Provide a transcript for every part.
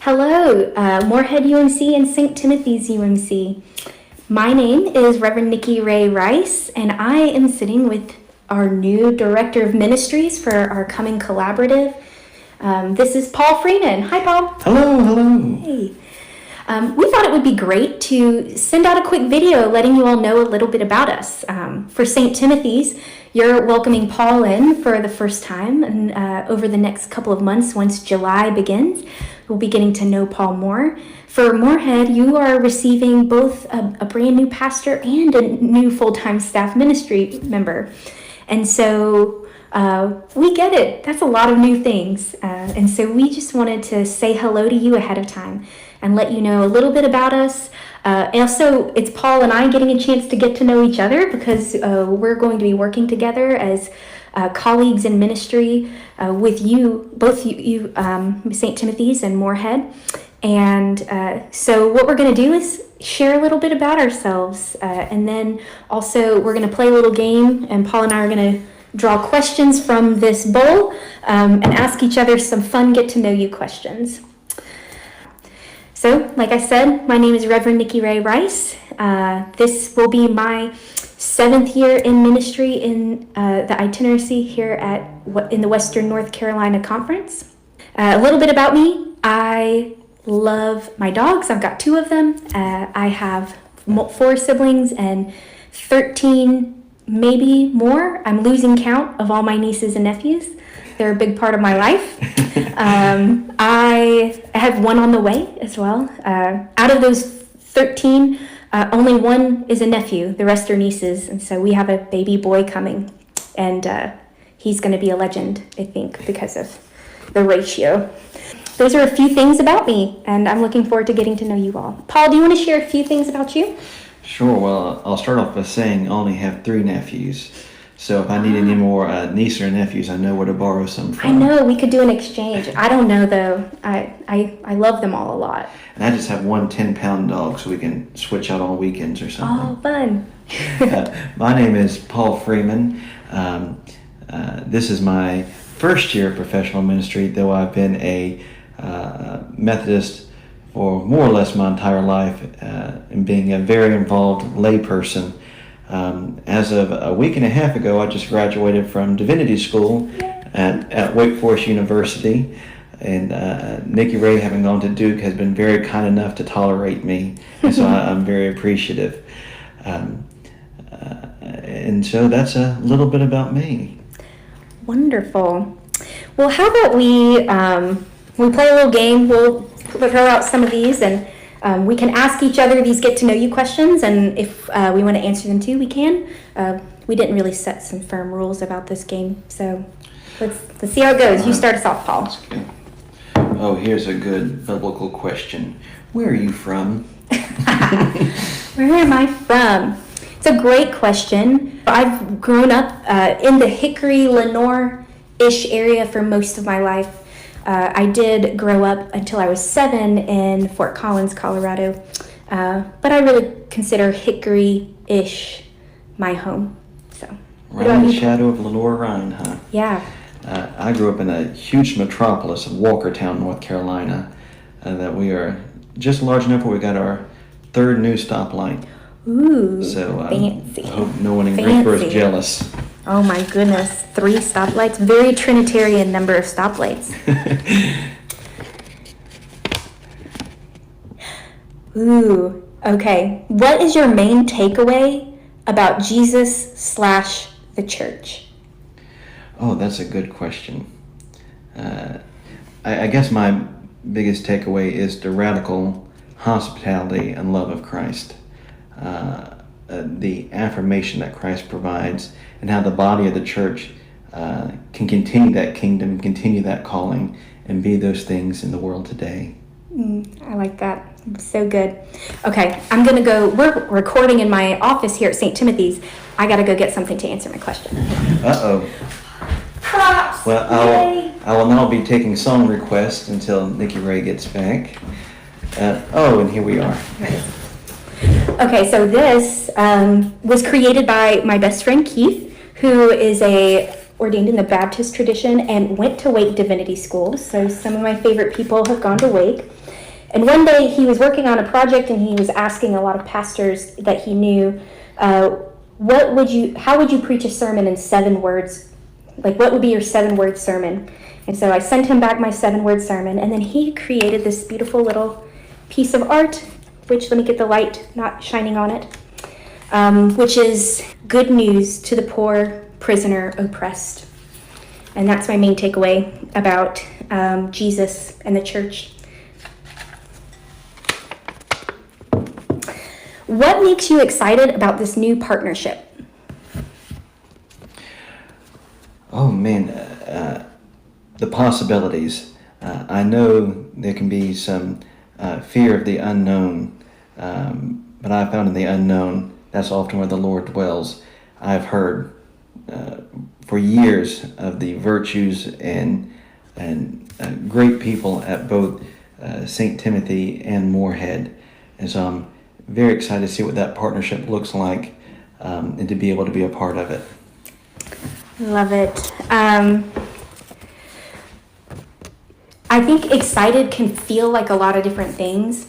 Hello, Morehead UMC and St. Timothy's UMC. My name is Reverend Nikki Raye, and I am sitting with our new Director of Ministries for our coming collaborative. This is Paul Freeman. Hi, Paul. Hello. Hey. We thought it would be great to send out a quick video letting you all know a little bit about us. For St. Timothy's, you're welcoming Paul in for the first time, and over the next couple of months, once July begins, we'll be getting to know Paul more. For Morehead, you are receiving both a brand new pastor and a new full-time staff ministry member. And so we get it. That's a lot of new things. And so we just wanted to say hello to you ahead of time and let you know a little bit about us. And also, it's Paul and I getting a chance to get to know each other because we're going to be working together as colleagues in ministry with you, both you St. Timothy's and Morehead. And so what we're going to do is share a little bit about ourselves. And then also we're going to play a little game, and Paul and I are going to draw questions from this bowl and ask each other some fun get-to-know-you questions. So, like I said, my name is Reverend Nikki Raye. This will be my 7th year in ministry in the itinerancy here in the Western North Carolina Conference. A little bit about me. I love my dogs. I've got 2 of them. I have 4 siblings and 13, maybe more. I'm losing count of all my nieces and nephews. They're a big part of my life. I have 1 on the way as well. Out of those 13, only 1 is a nephew. The rest are nieces. And so we have a baby boy coming. And he's going to be a legend, I think, because of the ratio. Those are a few things about me, and I'm looking forward to getting to know you all. Paul, do you want to share a few things about you? Sure. Well, I'll start off by saying I only have 3 nephews. So if I need any more nieces or nephews, I know where to borrow some from. I know. We could do an exchange. I don't know, though. I love them all a lot. And I just have 1 10-pound dog, so we can switch out on weekends or something. Oh, fun. My name is Paul Freeman. This is my first year of professional ministry, though I've been a Methodist for more or less my entire life, and being a very involved layperson. As of a week and a half ago, I just graduated from Divinity School at Wake Forest University, and Nikki Raye, having gone to Duke, has been very kind enough to tolerate me, and so I'm very appreciative. And so that's a little bit about me. Wonderful. Well, how about we play a little game. We'll throw out some of these, and we can ask each other these get-to-know-you questions, and if we want to answer them too, we can. We didn't really set some firm rules about this game, so let's see how it goes. You start us off, Paul. Oh, here's a good biblical question. Where are you from? Where am I from? It's a great question. I've grown up in the Hickory, Lenore-ish area for most of my life. I did grow up until I was 7 in Fort Collins, Colorado, but I really consider Hickory-ish my home. So, right in the shadow of Lenore Rhine, huh? Yeah. I grew up in a huge metropolis of Walkertown, North Carolina, that we are just large enough where we got our 3rd new stoplight. Ooh, so, fancy. I hope no one in Greensboro is jealous. Oh my goodness, 3 stoplights. Very Trinitarian number of stoplights. Ooh, okay. What is your main takeaway about Jesus / the church? Oh, that's a good question. I guess my biggest takeaway is the radical hospitality and love of Christ. The affirmation that Christ provides, and how the body of the church can continue that kingdom, continue that calling, and be those things in the world today. I like that. So good. Okay, I'm going to go. We're recording in my office here at St. Timothy's. I got to go get something to answer my question. Uh-oh. Props! Well, I will now be taking song requests until Nikki Raye gets back. And here we are. Okay, so this was created by my best friend Keith, who is ordained in the Baptist tradition and went to Wake Divinity School. So some of my favorite people have gone to Wake. And one day he was working on a project and he was asking a lot of pastors that he knew, how would you preach a sermon in 7 words? Like, what would be your 7-word sermon? And so I sent him back my 7-word sermon, and then he created this beautiful little piece of art, which, let me get the light not shining on it, which is good news to the poor, prisoner, oppressed. And that's my main takeaway about Jesus and the church. What makes you excited about this new partnership? Oh man, the possibilities. I know there can be some fear of the unknown, but I found in the unknown, that's often where the Lord dwells. I've heard for years of the virtues and great people at both St. Timothy and Morehead, and so I'm very excited to see what that partnership looks like, and to be able to be a part of it. Love it. I think excited can feel like a lot of different things.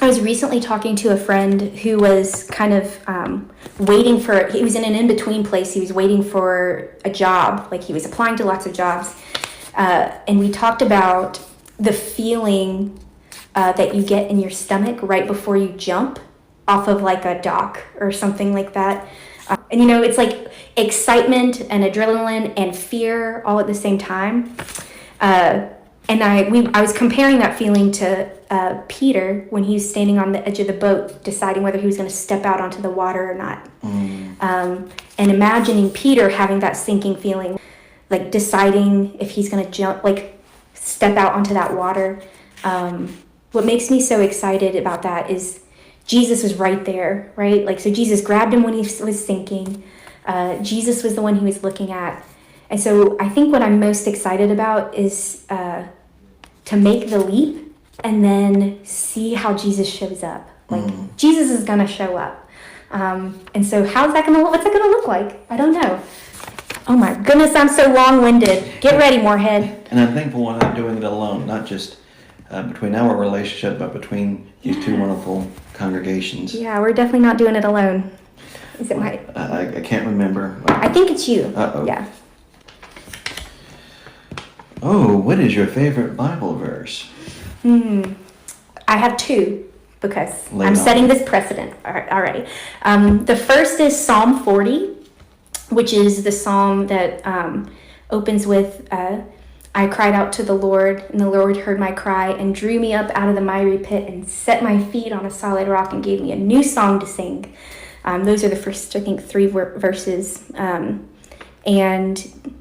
I was recently talking to a friend who was kind of he was in an in-between place. He was waiting for a job, like he was applying to lots of jobs. And we talked about the feeling that you get in your stomach right before you jump off of like a dock or something like that. And it's like excitement and adrenaline and fear all at the same time. And I was comparing that feeling to Peter when he was standing on the edge of the boat, deciding whether he was going to step out onto the water or not. And imagining Peter having that sinking feeling, like deciding if he's going to jump, like step out onto that water. What makes me so excited about that is Jesus was right there, right? Like, so Jesus grabbed him when he was sinking. Jesus was the one he was looking at. And so I think what I'm most excited about is to make the leap and then see how Jesus shows up. Like, Jesus is going to show up. And so what's that going to look like? I don't know. Oh my goodness, I'm so long-winded. Get ready, Morehead. And I'm thankful we're not doing it alone, not just between our relationship, but between these two wonderful congregations. Yeah, we're definitely not doing it alone. Is it my... I can't remember. I think it's you. Uh-oh. Yeah. Oh, what is your favorite Bible verse? I have 2 because I'm on. setting this precedent already. The first is Psalm 40, which is the psalm that opens with, I cried out to the Lord, and the Lord heard my cry and drew me up out of the miry pit and set my feet on a solid rock and gave me a new song to sing. Those are the first, I think, 3 verses. And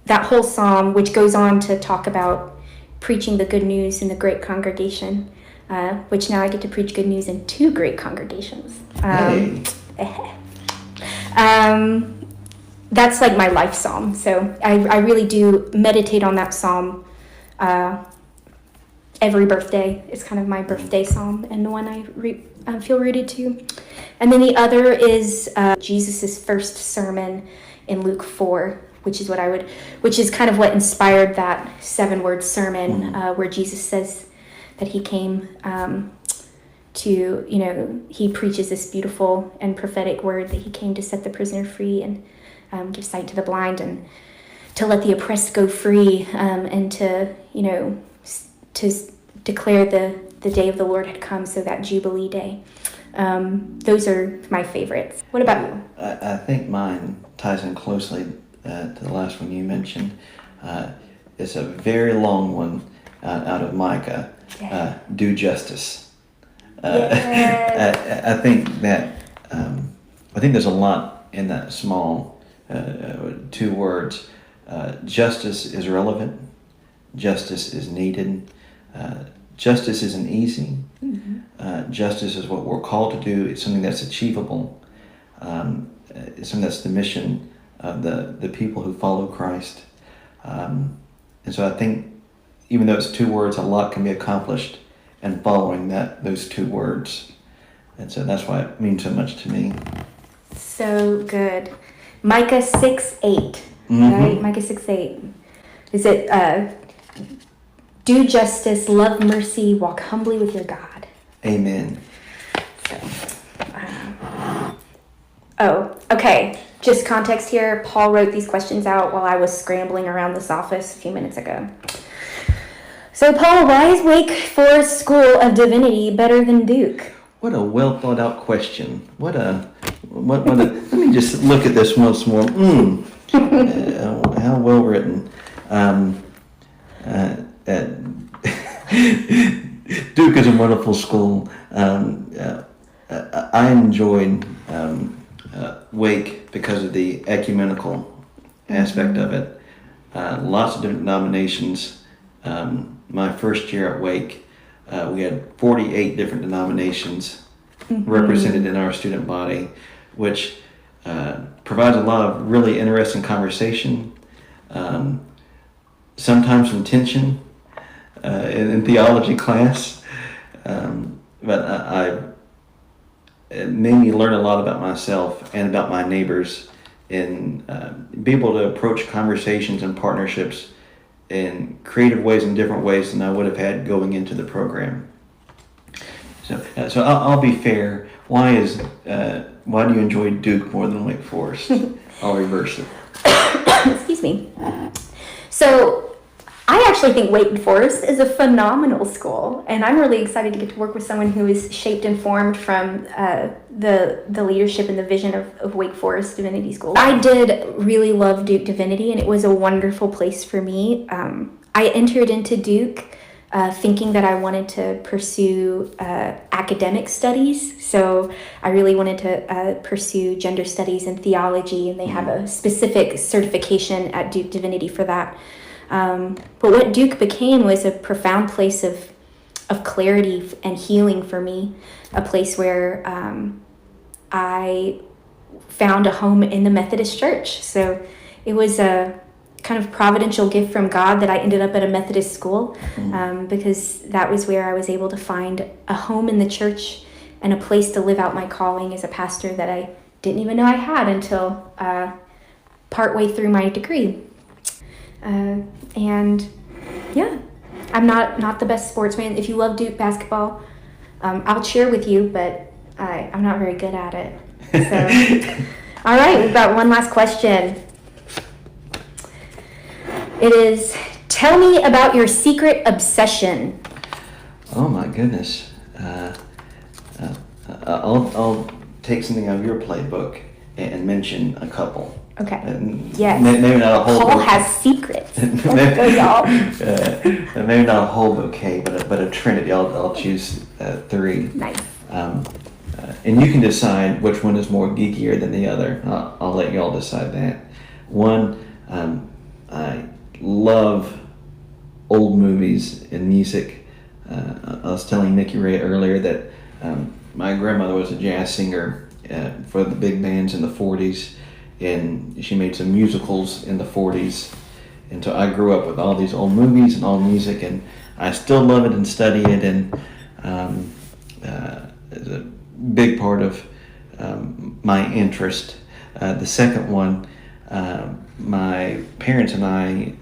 that whole psalm, which goes on to talk about preaching the good news in the great congregation, which now I get to preach good news in 2 great congregations. That's like my life psalm. So I really do meditate on that psalm every birthday. It's kind of my birthday psalm and the one I feel rooted to. And then the other is Jesus's first sermon in Luke 4, which is kind of what inspired that 7-word sermon where Jesus says that he came he preaches this beautiful and prophetic word that he came to set the prisoner free and give sight to the blind and to let the oppressed go free, and to declare the day of the Lord had come, so that Jubilee day. Those are my favorites. What about you? I think mine ties in closely to the last one you mentioned. It's a very long one out of Micah. Yeah. Do justice. Yes. I think that I think there's a lot in that small 2 words. Justice is relevant. Justice is needed. Justice isn't easy. Justice is what we're called to do. It's something that's achievable. It's something that's the mission of the people who follow Christ. And so I think even though it's 2 words, a lot can be accomplished in following those 2 words. And so that's why it means so much to me. So good. Micah 6:8, right? Micah 6:8. Is it do justice, love mercy, walk humbly with your God. Amen. So, oh, okay. Just context here. Paul wrote these questions out while I was scrambling around this office a few minutes ago. So, Paul, why is Wake Forest School of Divinity better than Duke? What a well thought out question. What a let me just look at this once more. How well written. Duke is a wonderful school. I enjoyed Wake because of the ecumenical aspect of it. Lots of different denominations. My first year at Wake, we had 48 different denominations represented in our student body, which provides a lot of really interesting conversation, sometimes some tension in theology class, but it made me learn a lot about myself and about my neighbors, and be able to approach conversations and partnerships in creative ways and different ways than I would have had going into the program. So I'll be fair. Why do you enjoy Duke more than Wake Forest? I'll reverse it. Excuse me. So I actually think Wake Forest is a phenomenal school, and I'm really excited to get to work with someone who is shaped and formed from the leadership and the vision of Wake Forest Divinity School. I did really love Duke Divinity, and it was a wonderful place for me. I entered into Duke thinking that I wanted to pursue academic studies, so I really wanted to pursue gender studies and theology, and they have a specific certification at Duke Divinity for that. But what Duke became was a profound place of clarity and healing for me, a place where I found a home in the Methodist Church. So it was a kind of providential gift from God that I ended up at a Methodist school, because that was where I was able to find a home in the church and a place to live out my calling as a pastor that I didn't even know I had until partway through my degree. And yeah, I'm not the best sportsman. If you love Duke basketball, I'll cheer with you, but I'm not very good at it. So, all right, we've got one last question. It is, tell me about your secret obsession. Oh my goodness. I'll take something out of your playbook and mention a couple. Okay. Yes. Maybe not a whole Paul bouquet. has secrets. Let's go, y'all. Maybe not a whole bouquet, but a trinity. I'll choose three. Nice. And you can decide which one is more geekier than the other. I'll let y'all decide that. One, I love old movies and music. I was telling Nikki Raye earlier that my grandmother was a jazz singer for the big bands in the 40s. And she made some musicals in the 40s. And so I grew up with all these old movies and old music, and I still love it and study it, and it's a big part of my interest. The second one, my parents and I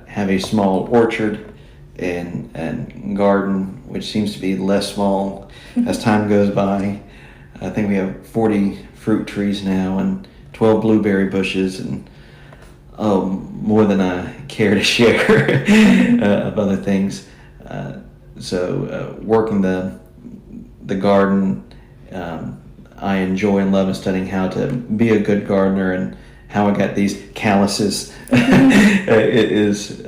have a small orchard and garden, which seems to be less small as time goes by. I think we have 40 fruit trees now, and 12 blueberry bushes, and more than I care to share of other things. So working the garden, I enjoy and love and studying how to be a good gardener, and how I got these calluses it is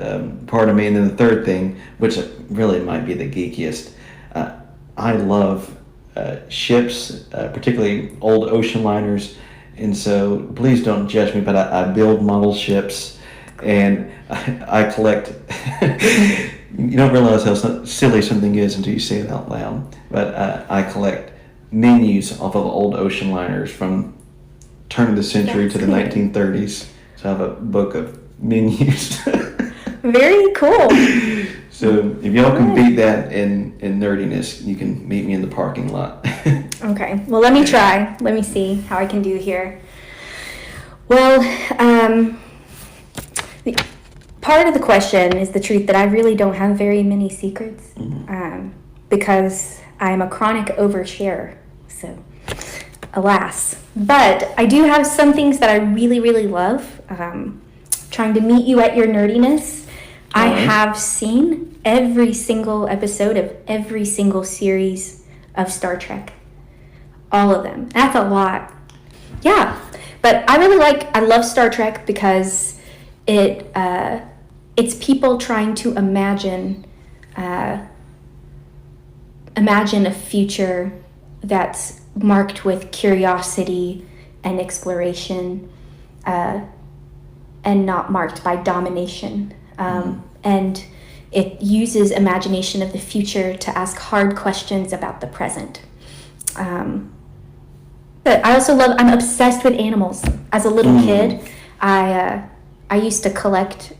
part of me. And then the third thing, which really might be the geekiest, I love ships, particularly old ocean liners. And so please don't judge me, but I build model ships, and I collect. You don't realize how silly something is until you say it out loud. But I collect menus off of old ocean liners from turn of the century to the 1930s. So I have a book of menus. Very cool. So if y'all can beat that in Nerdiness, you can meet me in the parking lot. Okay, well, let me try. Let me see how I can do here. Well, part of the question is the truth that I really don't have very many secrets, because I am a chronic oversharer. So, alas. But I do have some things that I really, really love. Trying to meet you at your nerdiness. I have seen every single episode of every single series of Star Trek. All of them. That's a lot. Yeah. But I love Star Trek because it's people trying to imagine a future that's marked with curiosity and exploration, and not marked by domination. And it uses imagination of the future to ask hard questions about the present. But I also I'm obsessed with animals. As a little kid, I used to collect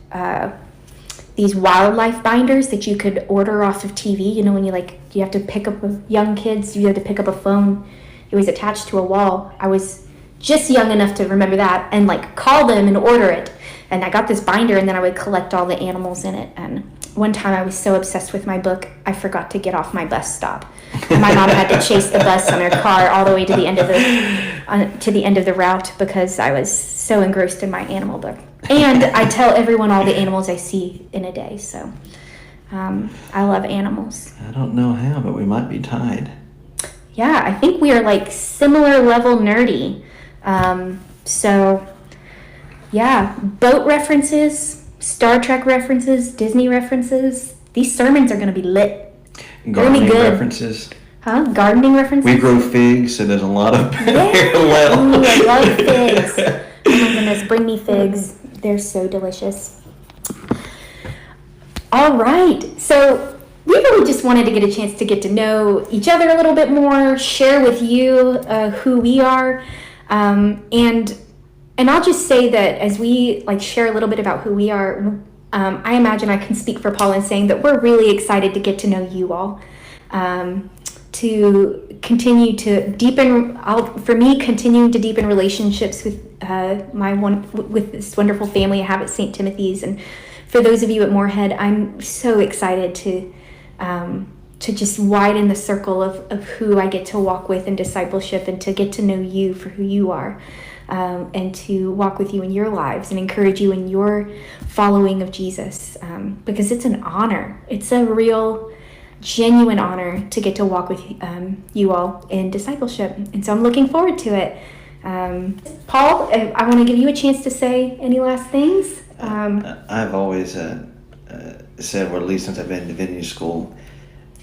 these wildlife binders that you could order off of TV. You know, when you have to pick up young kids, you have to pick up a phone. It was attached to a wall. I was just young enough to remember that and call them and order it. And I got this binder, and then I would collect all the animals in it. And one time I was so obsessed with my book, I forgot to get off my bus stop. And my mom had to chase the bus on her car all the way to the end of the route because I was so engrossed in my animal book. And I tell everyone all the animals I see in a day. So I love animals. I don't know how, but we might be tied. Yeah, I think we are similar level nerdy. So yeah, boat references, Star Trek references, Disney references. These sermons are going to be lit. Gardening references. Huh? Gardening references? We grow figs, so there's a lot of parallel. Ooh, I love figs. Oh my goodness, bring me figs. They're so delicious. All right, so we really just wanted to get a chance to get to know each other a little bit more, share with you who we are, and I'll just say that as we share a little bit about who we are, I imagine I can speak for Paul in saying that we're really excited to get to know you all, to continue to deepen. Continuing to deepen relationships with with this wonderful family I have at St. Timothy's, and for those of you at Morehead, I'm so excited to just widen the circle of who I get to walk with in discipleship, and to get to know you for who you are. And to walk with you in your lives and encourage you in your following of Jesus, because it's an honor. It's a real, genuine honor to get to walk with you all in discipleship. And so I'm looking forward to it. Paul, I want to give you a chance to say any last things. I've always said, or at least since I've been in Divinity School,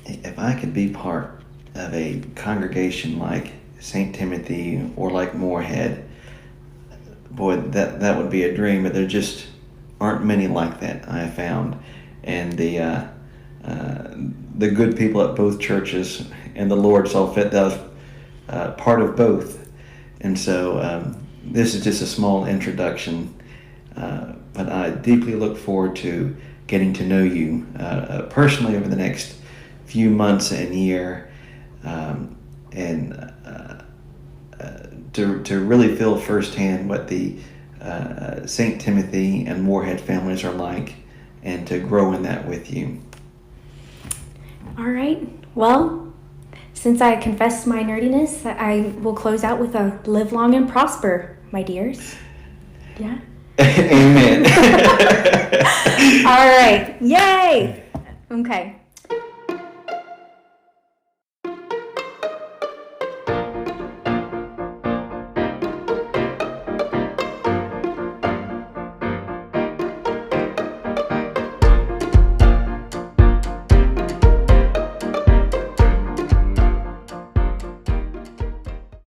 if I could be part of a congregation like St. Timothy or like Morehead, boy, that would be a dream, but there just aren't many like that, I have found. And the good people at both churches and the Lord saw fit that was part of both. And so this is just a small introduction, but I deeply look forward to getting to know you personally over the next few months and year, and to really feel firsthand what the St. Timothy and Morehead families are like, and to grow in that with you. All right. Well, since I confessed my nerdiness, I will close out with a live long and prosper, my dears. Yeah? Amen. All right. Yay! Okay.